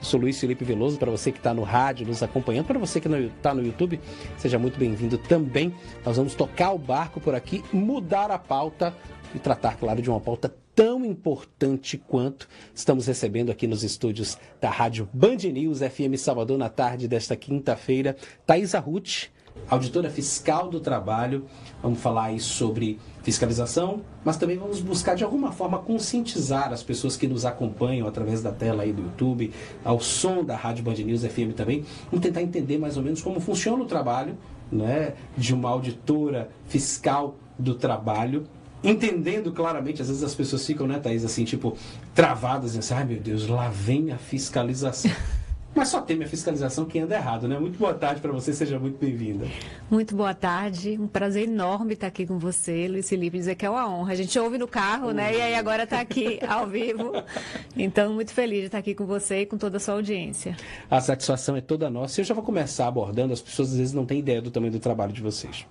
Sou Luiz Felipe Veloso. Para você que está no rádio nos acompanhando, para você que está no YouTube, seja muito bem-vindo também. Nós vamos tocar o barco por aqui, mudar a pauta e tratar, claro, de uma pauta tão importante quanto estamos recebendo aqui nos estúdios da Rádio Band News FM Salvador na tarde desta quinta-feira. Thaisa Ruth, auditora fiscal do trabalho. Vamos falar aí sobre fiscalização, mas também vamos buscar de alguma forma conscientizar as pessoas que nos acompanham através da tela aí do YouTube, ao som da Rádio Band News FM também. Vamos tentar entender mais ou menos como funciona o trabalho, né, de uma auditora fiscal do trabalho. Entendendo claramente, às vezes as pessoas ficam, né, Thaís, assim, tipo, travadas, assim, ai meu Deus, lá vem a fiscalização. Mas só teme a fiscalização quem anda errado, né? Muito boa tarde para você, seja muito bem-vinda. Muito boa tarde, um prazer enorme estar aqui com você, Luiz Felipe, dizer que é uma honra. A gente ouve no carro, né? E aí agora está aqui ao vivo. Então, muito feliz de estar aqui com você e com toda a sua audiência. A satisfação é toda nossa. Eu já vou começar abordando, as pessoas às vezes não têm ideia do tamanho do trabalho de vocês.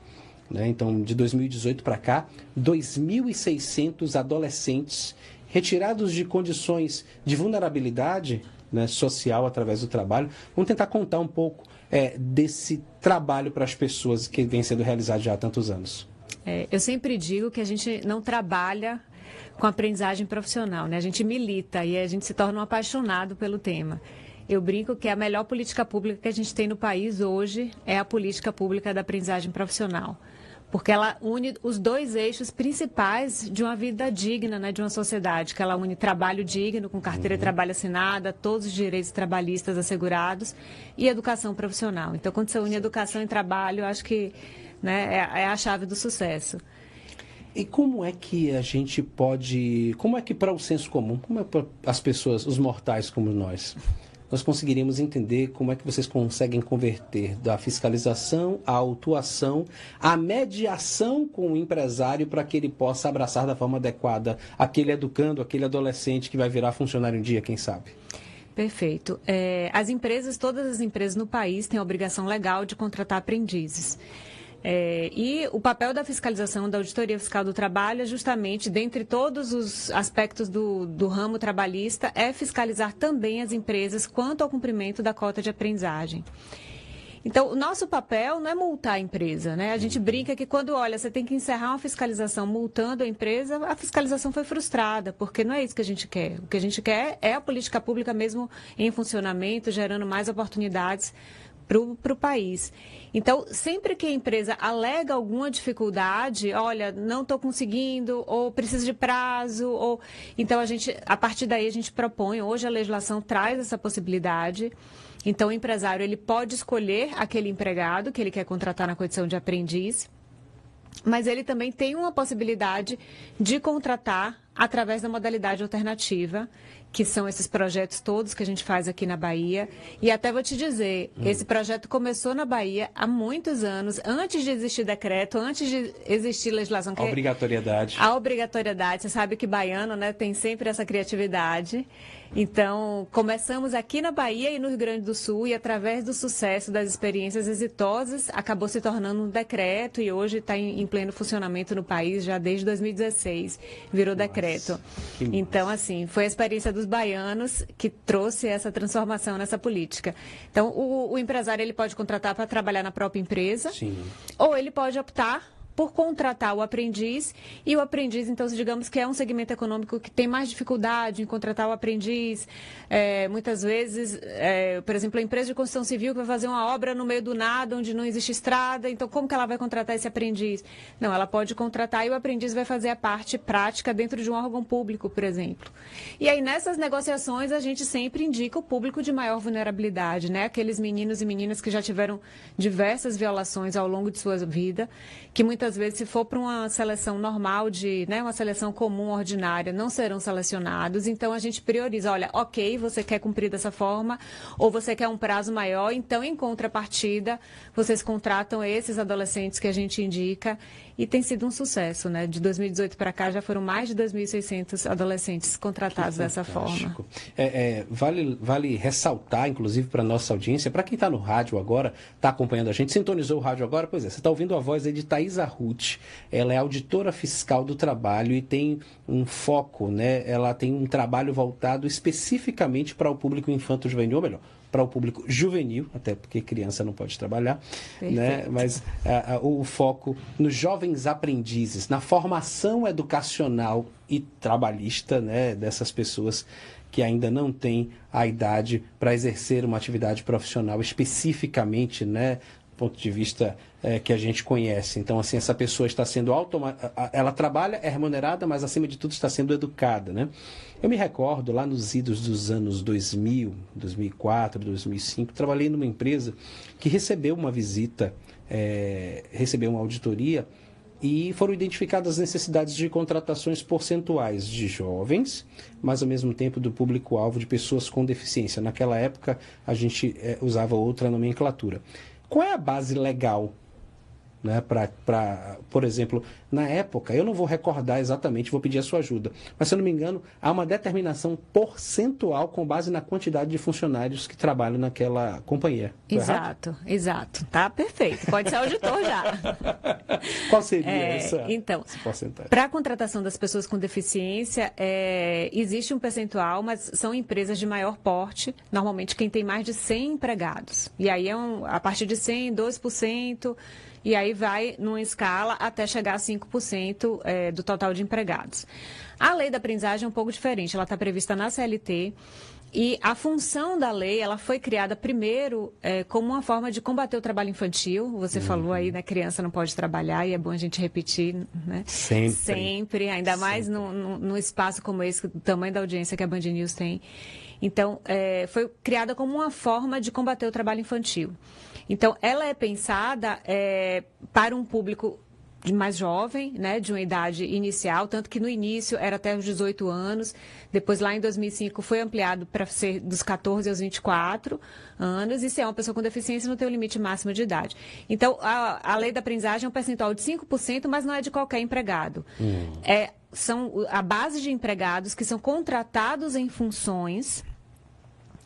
Né? Então, de 2018 para cá, 2.600 adolescentes retirados de condições de vulnerabilidade, né, social através do trabalho. Vamos tentar contar um pouco desse trabalho para as pessoas que vem sendo realizado já há tantos anos. Eu sempre digo que a gente não trabalha com aprendizagem profissional, né? A gente milita e a gente se torna um apaixonado pelo tema. Eu brinco que a melhor política pública que a gente tem no país hoje é a política pública da aprendizagem profissional. Porque ela une os dois eixos principais de uma vida digna, né, de uma sociedade, que ela une trabalho digno, com carteira de trabalho assinada, todos os direitos trabalhistas assegurados e educação profissional. Então, quando você une educação e trabalho, eu acho que, né, é a chave do sucesso. E como é que a gente pode, como é que para o senso comum, como é para as pessoas, os mortais como nós conseguiríamos entender como é que vocês conseguem converter da fiscalização à autuação, à mediação com o empresário para que ele possa abraçar da forma adequada aquele educando, aquele adolescente que vai virar funcionário um dia, quem sabe? Perfeito. Todas as empresas no país têm a obrigação legal de contratar aprendizes. E o papel da fiscalização, da Auditoria Fiscal do Trabalho, é justamente, dentre todos os aspectos do ramo trabalhista, é fiscalizar também as empresas quanto ao cumprimento da cota de aprendizagem. Então, o nosso papel não é multar a empresa, né? A gente brinca que quando, você tem que encerrar uma fiscalização multando a empresa, a fiscalização foi frustrada, porque não é isso que a gente quer. O que a gente quer é a política pública mesmo em funcionamento, gerando mais oportunidades para o país. Então, sempre que a empresa alega alguma dificuldade, olha, não estou conseguindo, ou preciso de prazo, então a partir daí a gente propõe, hoje a legislação traz essa possibilidade. Então, o empresário ele pode escolher aquele empregado que ele quer contratar na condição de aprendiz, mas ele também tem uma possibilidade de contratar através da modalidade alternativa, que são esses projetos todos que a gente faz aqui na Bahia. E até vou te dizer, esse projeto começou na Bahia há muitos anos, antes de existir decreto, antes de existir legislação. A obrigatoriedade. A obrigatoriedade, você sabe que baiano, né, tem sempre essa criatividade. Então, começamos aqui na Bahia e no Rio Grande do Sul, e através do sucesso das experiências exitosas, acabou se tornando um decreto e hoje está em pleno funcionamento no país, já desde 2016, virou decreto. Então, assim, foi a experiência dos baianos que trouxe essa transformação nessa política. Então, o empresário ele pode contratar para trabalhar na própria empresa, sim, ou ele pode optar por contratar o aprendiz, e o aprendiz, então, digamos que é um segmento econômico que tem mais dificuldade em contratar o aprendiz. Muitas vezes, por exemplo, a empresa de construção civil que vai fazer uma obra no meio do nada, onde não existe estrada, então como que ela vai contratar esse aprendiz? Não, ela pode contratar e o aprendiz vai fazer a parte prática dentro de um órgão público, por exemplo. E aí, nessas negociações, a gente sempre indica o público de maior vulnerabilidade, né? Aqueles meninos e meninas que já tiveram diversas violações ao longo de sua vida, que muitas vezes, se for para uma seleção normal, uma seleção comum, ordinária, não serão selecionados. Então, a gente prioriza, olha, ok, você quer cumprir dessa forma, ou você quer um prazo maior, então, em contrapartida, vocês contratam esses adolescentes que a gente indica, e tem sido um sucesso, né? De 2018 para cá já foram mais de 2.600 adolescentes contratados dessa forma. Vale ressaltar, inclusive, para a nossa audiência, para quem está no rádio agora, está acompanhando a gente, sintonizou o rádio agora, pois é, você está ouvindo a voz aí de Thaisa Ruth, ela é auditora fiscal do trabalho e tem um foco, né? Ela tem um trabalho voltado especificamente para o público infanto-juvenil, ou melhor, para o público juvenil, até porque criança não pode trabalhar, né? Mas o foco nos jovens aprendizes, na formação educacional e trabalhista, né, dessas pessoas que ainda não têm a idade para exercer uma atividade profissional especificamente, né, do ponto de vista que a gente conhece. Então, assim, essa pessoa está sendo ela trabalha, é remunerada, mas acima de tudo está sendo educada, né? Eu me recordo, lá nos idos dos anos 2000, 2004, 2005, trabalhei numa empresa que recebeu uma visita, recebeu uma auditoria e foram identificadas as necessidades de contratações percentuais de jovens, mas ao mesmo tempo do público-alvo de pessoas com deficiência. Naquela época, a gente usava outra nomenclatura. Qual é a base legal? Né, por exemplo, na época, eu não vou recordar exatamente, vou pedir a sua ajuda, mas se eu não me engano, há uma determinação percentual com base na quantidade de funcionários que trabalham naquela companhia. Exato. Tá perfeito. Pode ser auditor já. Qual seria essa porcentagem? Para a contratação das pessoas com deficiência, existe um percentual, mas são empresas de maior porte, normalmente quem tem mais de 100 empregados. E aí a partir de 100, 2%. E aí vai numa escala até chegar a 5% do total de empregados. A lei da aprendizagem é um pouco diferente, ela está prevista na CLT e a função da lei, ela foi criada primeiro como uma forma de combater o trabalho infantil. Você falou aí, né, criança não pode trabalhar e é bom a gente repetir, né? Sempre, ainda mais num espaço como esse, do tamanho da audiência que a Band News tem. Então, foi criada como uma forma de combater o trabalho infantil. Então, ela é pensada para um público mais jovem, né, de uma idade inicial, tanto que no início era até os 18 anos, depois lá em 2005 foi ampliado para ser dos 14 aos 24 anos, e se é uma pessoa com deficiência não tem o limite máximo de idade. Então, a lei da aprendizagem é um percentual de 5%, mas não é de qualquer empregado. São a base de empregados que são contratados em funções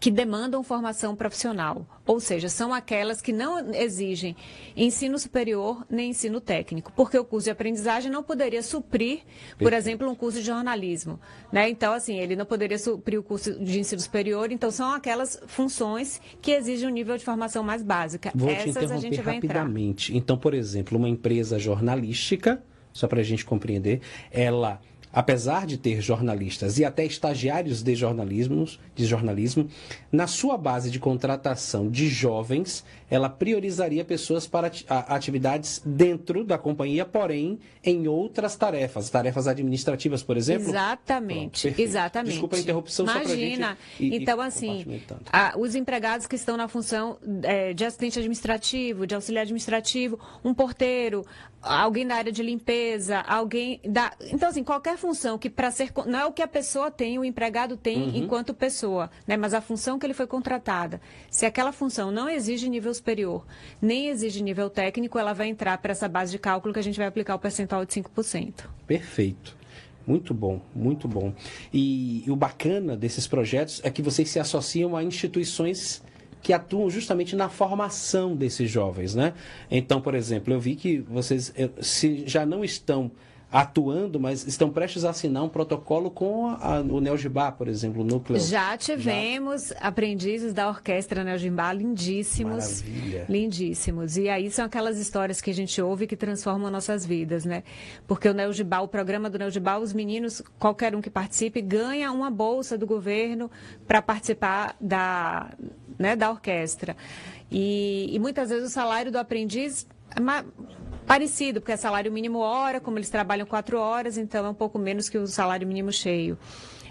que demandam formação profissional, ou seja, são aquelas que não exigem ensino superior nem ensino técnico, porque o curso de aprendizagem não poderia suprir, por exemplo, um curso de jornalismo, né? Então, assim, ele não poderia suprir o curso de ensino superior, então são aquelas funções que exigem um nível de formação mais básica. Vou te interromper rapidamente. Então, por exemplo, uma empresa jornalística, só para a gente compreender, ela, apesar de ter jornalistas e até estagiários de jornalismo, na sua base de contratação de jovens, ela priorizaria pessoas para atividades dentro da companhia, porém em outras tarefas administrativas, por exemplo? Exatamente, exatamente. Desculpa a interrupção. Imagina. Só pra gente então, assim, os empregados que estão na função de assistente administrativo, de auxiliar administrativo, um porteiro, alguém da área de limpeza, alguém da... Então, assim, qualquer função que para ser... Não é o que a pessoa tem, o empregado tem enquanto pessoa, né? Mas a função que ele foi contratada. Se aquela função não exige nível superior, nem exige nível técnico, ela vai entrar para essa base de cálculo que a gente vai aplicar o percentual de 5%. Perfeito. Muito bom, muito bom. E o bacana desses projetos é que vocês se associam a instituições que atuam justamente na formação desses jovens, né? Então, por exemplo, eu vi que vocês se já não estão atuando, mas estão prestes a assinar um protocolo com o Neogibá, por exemplo, o núcleo. Já tivemos aprendizes da orquestra Neogibá, lindíssimos. Maravilha. Lindíssimos. E aí são aquelas histórias que a gente ouve que transformam nossas vidas, né? Porque o Neogibá, o programa do Neogibá, os meninos, qualquer um que participe, ganha uma bolsa do governo para participar da orquestra. E muitas vezes o salário do aprendiz é parecido, porque é salário mínimo hora, como eles trabalham 4 horas, então é um pouco menos que o salário mínimo cheio.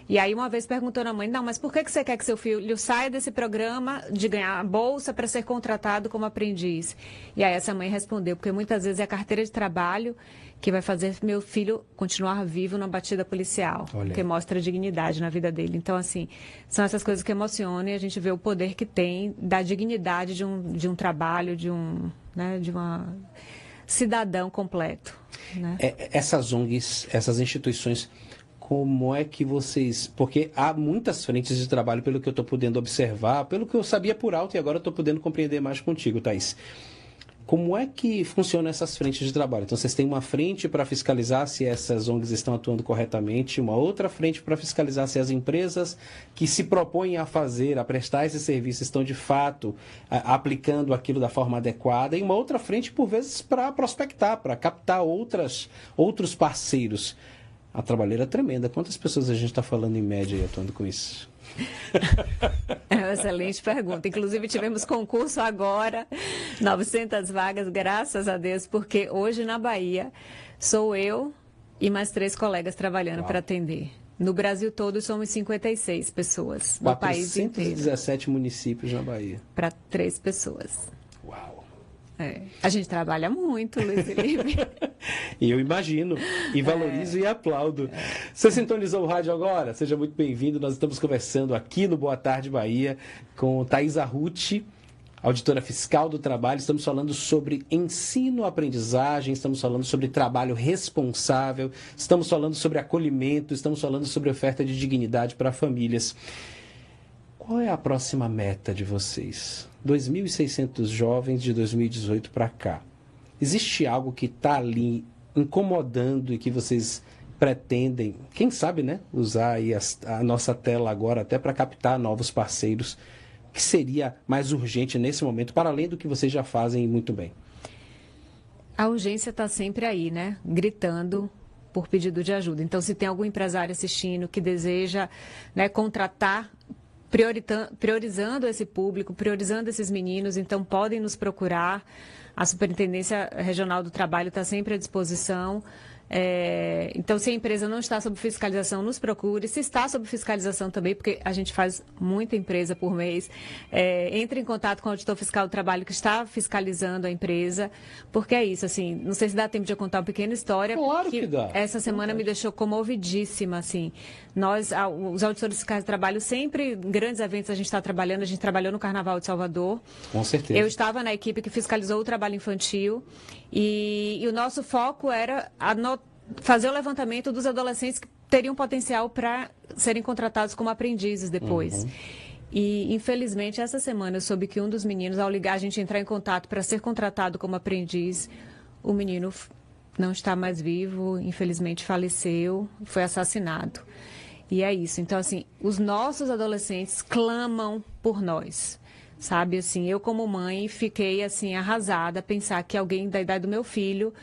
E aí uma vez perguntou na mãe, não, mas por que você quer que seu filho saia desse programa de ganhar a bolsa para ser contratado como aprendiz? E aí essa mãe respondeu, porque muitas vezes é a carteira de trabalho que vai fazer meu filho continuar vivo na batida policial, porque mostra dignidade na vida dele. Então, assim, são essas coisas que emocionam e a gente vê o poder que tem da dignidade de um trabalho, cidadão completo, né? Essas ONGs, essas instituições, como é que vocês... Porque há muitas frentes de trabalho, pelo que eu estou podendo observar, pelo que eu sabia por alto e agora estou podendo compreender mais contigo, Thaís. Como é que funcionam essas frentes de trabalho? Então, vocês têm uma frente para fiscalizar se essas ONGs estão atuando corretamente, uma outra frente para fiscalizar se as empresas que se propõem a prestar esse serviço estão, de fato, aplicando aquilo da forma adequada, e uma outra frente, por vezes, para prospectar, para captar outros parceiros. A trabalheira é tremenda. Quantas pessoas a gente está falando em média aí atuando com isso? É uma excelente pergunta. Inclusive, tivemos concurso agora, 900 vagas, graças a Deus, porque hoje na Bahia sou eu e mais 3 colegas trabalhando para atender. No Brasil todo somos 56 pessoas, no país inteiro. 417 municípios na Bahia. Para 3 pessoas. Uau! A gente trabalha muito, Luiz Felipe. E eu imagino, e valorizo e aplaudo. Você sintonizou o rádio agora? Seja muito bem-vindo. Nós estamos conversando aqui no Boa Tarde Bahia com Thaís Arruti, auditora fiscal do trabalho. Estamos falando sobre ensino-aprendizagem, estamos falando sobre trabalho responsável, estamos falando sobre acolhimento, estamos falando sobre oferta de dignidade para famílias. Qual é a próxima meta de vocês? 2.600 jovens de 2018 para cá. Existe algo que está ali incomodando e que vocês pretendem, quem sabe, né, usar aí a nossa tela agora até para captar novos parceiros, que seria mais urgente nesse momento, para além do que vocês já fazem muito bem? A urgência está sempre aí, né? Gritando por pedido de ajuda. Então, se tem algum empresário assistindo que deseja, né, contratar, priorizando esse público, priorizando esses meninos, então podem nos procurar. A Superintendência Regional do Trabalho está sempre à disposição. Então, se a empresa não está sob fiscalização, nos procure. Se está sob fiscalização também, porque a gente faz muita empresa por mês, entre em contato com o auditor fiscal do trabalho que está fiscalizando a empresa, porque é isso, assim, não sei se dá tempo de eu contar uma pequena história. Claro que dá. Essa semana me deixou comovidíssima, assim. Nós, os auditores fiscais do trabalho, sempre em grandes eventos a gente está trabalhando, a gente trabalhou no Carnaval de Salvador. Com certeza. Eu estava na equipe que fiscalizou o trabalho infantil e o nosso foco era fazer o levantamento dos adolescentes que teriam potencial para serem contratados como aprendizes depois. Uhum. E, infelizmente, essa semana eu soube que um dos meninos, ao ligar a gente entrar em contato para ser contratado como aprendiz, o menino não está mais vivo, infelizmente faleceu, foi assassinado. E é isso. Então, assim, os nossos adolescentes clamam por nós. Sabe, assim, eu como mãe fiquei, assim, arrasada a pensar que alguém da idade do meu filho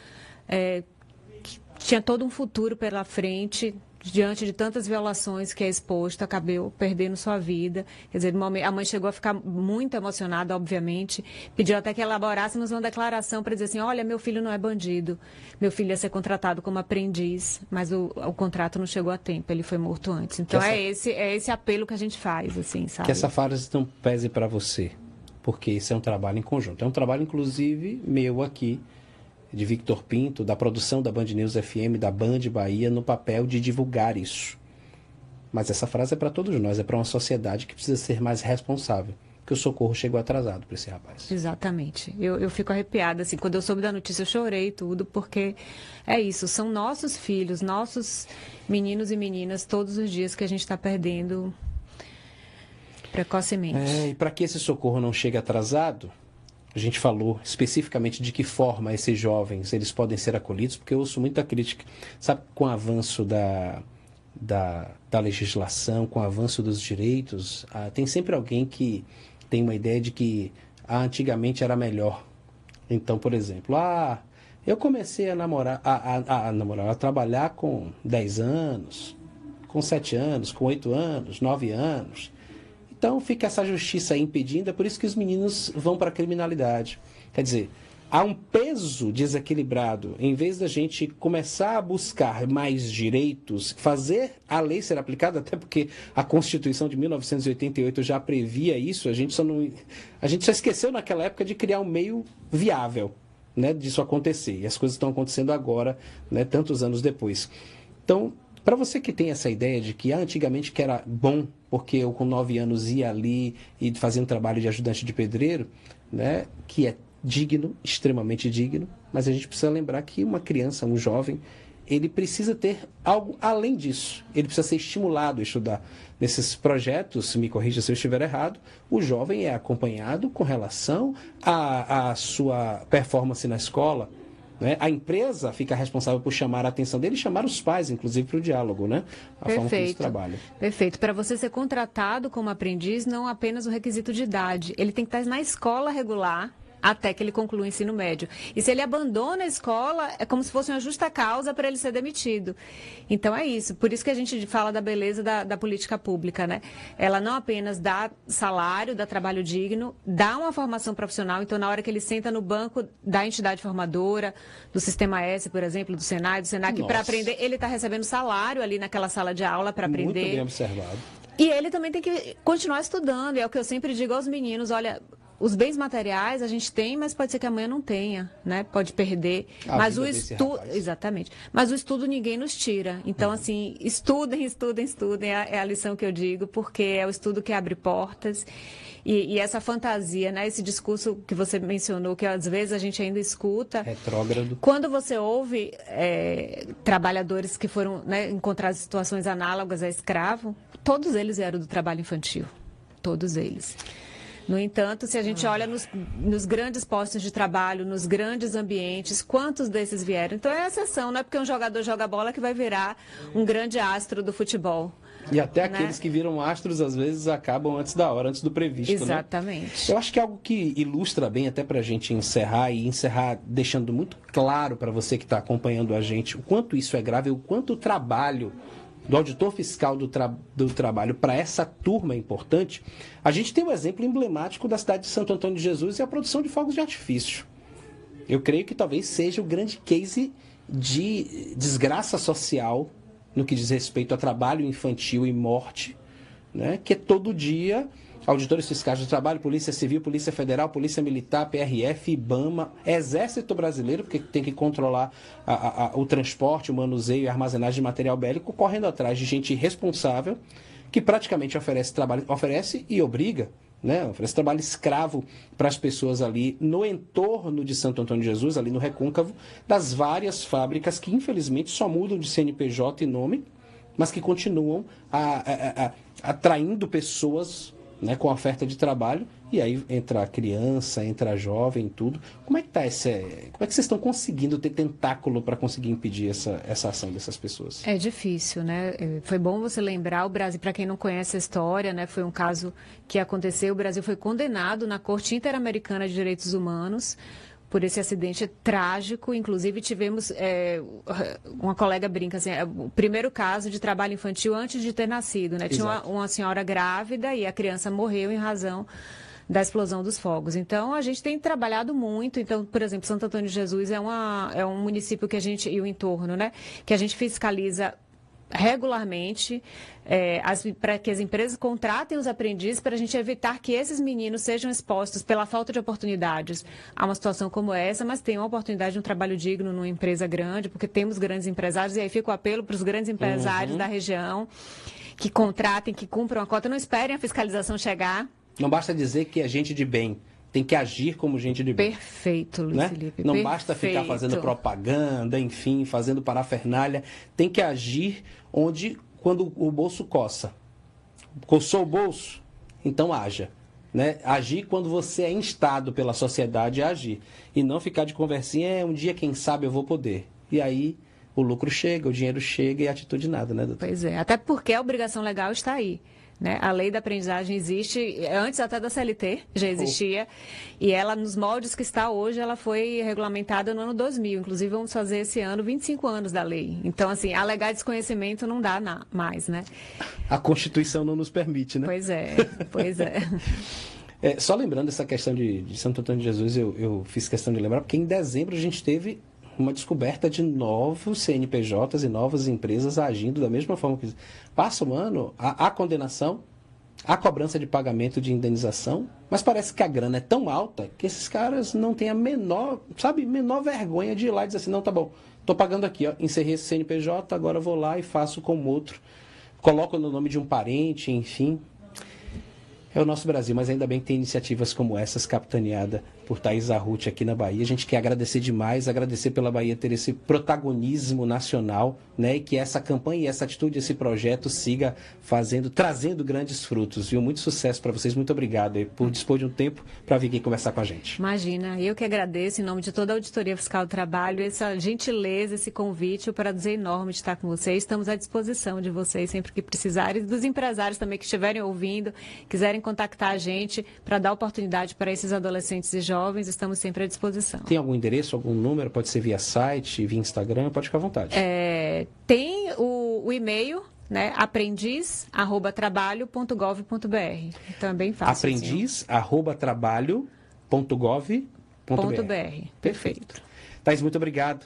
que tinha todo um futuro pela frente, diante de tantas violações que é exposto, acabou perdendo sua vida. Quer dizer, a mãe chegou a ficar muito emocionada, obviamente, pediu até que elaborássemos uma declaração para dizer assim, olha, meu filho não é bandido, meu filho ia ser contratado como aprendiz, mas o contrato não chegou a tempo, ele foi morto antes. Então é esse apelo que a gente faz, assim, sabe? Que essa frase não pese para você, porque isso é um trabalho em conjunto. É um trabalho, inclusive, meu aqui, de Victor Pinto, da produção da Band News FM, da Band Bahia, no papel de divulgar isso. Mas essa frase é para todos nós, é para uma sociedade que precisa ser mais responsável, porque o socorro chegou atrasado para esse rapaz. Exatamente. Eu fico arrepiada, assim, quando eu soube da notícia eu chorei tudo, porque é isso, são nossos filhos, nossos meninos e meninas, todos os dias que a gente está perdendo precocemente. E para que esse socorro não chegue atrasado, a gente falou especificamente de que forma esses jovens eles podem ser acolhidos, porque eu ouço muita crítica, sabe, com o avanço da legislação, com o avanço dos direitos, tem sempre alguém que tem uma ideia de que antigamente era melhor. Então, por exemplo, eu comecei a trabalhar com 10 anos, com 7 anos, com 8 anos, 9 anos. Então fica essa justiça aí impedindo, é por isso que os meninos vão para a criminalidade. Quer dizer, há um peso desequilibrado. Em vez da gente começar a buscar mais direitos, fazer a lei ser aplicada, até porque a Constituição de 1988 já previa isso, a gente só esqueceu naquela época de criar um meio viável, né, disso acontecer. E as coisas estão acontecendo agora, né, tantos anos depois. Então, para você que tem essa ideia de que antigamente que era bom, porque eu com 9 anos ia ali e fazia um trabalho de ajudante de pedreiro, né, que é digno, extremamente digno, mas a gente precisa lembrar que uma criança, um jovem, ele precisa ter algo além disso. Ele precisa ser estimulado a estudar. Nesses projetos, me corrija se eu estiver errado, o jovem é acompanhado com relação à sua performance na escola, né? A empresa fica responsável por chamar a atenção dele e chamar os pais, inclusive, para o diálogo, né? A forma que eles trabalham. Perfeito. Para você ser contratado como aprendiz, não apenas o requisito de idade. Ele tem que estar na escola regular até que ele conclua o ensino médio. E se ele abandona a escola, é como se fosse uma justa causa para ele ser demitido. Então é isso. Por isso que a gente fala da beleza da política pública, né? Ela não apenas dá salário, dá trabalho digno, dá uma formação profissional. Então, na hora que ele senta no banco da entidade formadora, do Sistema S, por exemplo, do Senai, do Senac, para aprender, ele está recebendo salário ali naquela sala de aula para aprender. Muito bem observado. E ele também tem que continuar estudando. É o que eu sempre digo aos meninos, olha, os bens materiais a gente tem, mas pode ser que amanhã não tenha, né? Pode perder. Mas o estudo, exatamente. Mas o estudo ninguém nos tira. Então, assim, estudem, é a lição que eu digo, porque é o estudo que abre portas. E essa fantasia, né? Esse discurso que você mencionou, que às vezes a gente ainda escuta. Retrógrado. Quando você ouve trabalhadores que foram, né, encontrar situações análogas a escravo, todos eles eram do trabalho infantil. Todos eles. No entanto, se a gente olha nos grandes postos de trabalho, nos grandes ambientes, quantos desses vieram? Então é exceção, não é porque um jogador joga bola que vai virar um grande astro do futebol. E até aqueles que viram astros, às vezes, acabam antes da hora, antes do previsto. Exatamente. Né? Eu acho que é algo que ilustra bem, até para a gente encerrar, e encerrar deixando muito claro para você que está acompanhando a gente, o quanto isso é grave, o quanto o trabalho do auditor fiscal do trabalho para essa turma é importante. A gente tem um exemplo emblemático da cidade de Santo Antônio de Jesus e a produção de fogos de artifício. Eu creio que talvez seja o grande case de desgraça social no que diz respeito a trabalho infantil e morte, né? Que é todo dia auditores fiscais do trabalho, Polícia Civil, Polícia Federal, Polícia Militar, PRF, IBAMA, Exército Brasileiro, porque tem que controlar o transporte, o manuseio e a armazenagem de material bélico, correndo atrás de gente irresponsável que praticamente oferece trabalho, oferece e obriga, né? Oferece trabalho escravo para as pessoas ali no entorno de Santo Antônio de Jesus, ali no Recôncavo, das várias fábricas que infelizmente só mudam de CNPJ e nome, mas que continuam atraindo pessoas, né, com oferta de trabalho, e aí entra a criança, entra a jovem, tudo. Como é que tá como é que vocês estão conseguindo ter tentáculo para conseguir impedir essa ação dessas pessoas? É difícil, né? Foi bom você lembrar, o Brasil, para quem não conhece a história, né, foi um caso que aconteceu, o Brasil foi condenado na Corte Interamericana de Direitos Humanos por esse acidente trágico. Inclusive, tivemos, uma colega brinca, assim, o primeiro caso de trabalho infantil antes de ter nascido, né? Tinha uma senhora grávida e a criança morreu em razão da explosão dos fogos. Então, a gente tem trabalhado muito. Então, por exemplo, Santo Antônio de Jesus é um município que a gente, e o entorno, né? Que a gente fiscaliza regularmente, para que as empresas contratem os aprendizes, para a gente evitar que esses meninos sejam expostos pela falta de oportunidades a uma situação como essa, mas tenham a oportunidade de um trabalho digno numa empresa grande, porque temos grandes empresários, e aí fica o apelo para os grandes empresários da região que contratem, que cumpram a cota, não esperem a fiscalização chegar. Não basta dizer que é gente de bem, tem que agir como gente de bem. Perfeito, Luiz, né? Felipe. Não perfeito. Basta ficar fazendo propaganda, enfim, fazendo parafernália. Tem que agir quando o bolso coça. Coçou o bolso? Então haja. Né? Agir quando você é instado pela sociedade a agir. E não ficar de conversinha, um dia, quem sabe, eu vou poder. E aí o lucro chega, o dinheiro chega e a atitude nada, né, doutor? Pois é, até porque a obrigação legal está aí. Né? A lei da aprendizagem existe, antes até da CLT, já existia, e ela, nos moldes que está hoje, ela foi regulamentada no ano 2000. Inclusive, vamos fazer esse ano 25 anos da lei. Então, assim, alegar desconhecimento não dá mais, né? A Constituição não nos permite, né? Pois é, pois é. Só lembrando essa questão de Santo Antônio de Jesus, eu fiz questão de lembrar, porque em dezembro a gente teve uma descoberta de novos CNPJs e novas empresas agindo da mesma forma que passa um ano, a condenação, a cobrança de pagamento de indenização, mas parece que a grana é tão alta que esses caras não têm a menor vergonha de ir lá e dizer assim, não, tá bom, tô pagando aqui, ó, encerrei esse CNPJ, agora vou lá e faço como outro, coloco no nome de um parente, enfim. É o nosso Brasil, mas ainda bem que tem iniciativas como essas, capitaneada por Thaís Arruti aqui na Bahia. A gente quer agradecer demais, agradecer pela Bahia ter esse protagonismo nacional, né? E que essa campanha e essa atitude, esse projeto siga trazendo grandes frutos, viu? Muito sucesso para vocês, muito obrigado aí por dispor de um tempo para vir aqui conversar com a gente. Imagina, eu que agradeço em nome de toda a Auditoria Fiscal do Trabalho, essa gentileza, esse convite, o prazer enorme de estar com vocês. Estamos à disposição de vocês sempre que precisarem, dos empresários também que estiverem ouvindo, quiserem contactar a gente para dar oportunidade para esses adolescentes e jovens, estamos sempre à disposição. Tem algum endereço, algum número? Pode ser via site, via Instagram, pode ficar à vontade. Tem o e-mail, né, aprendiz@trabalho.gov.br. Então é bem fácil. aprendiz@trabalho.gov.br. Perfeito. Thaís, muito obrigado.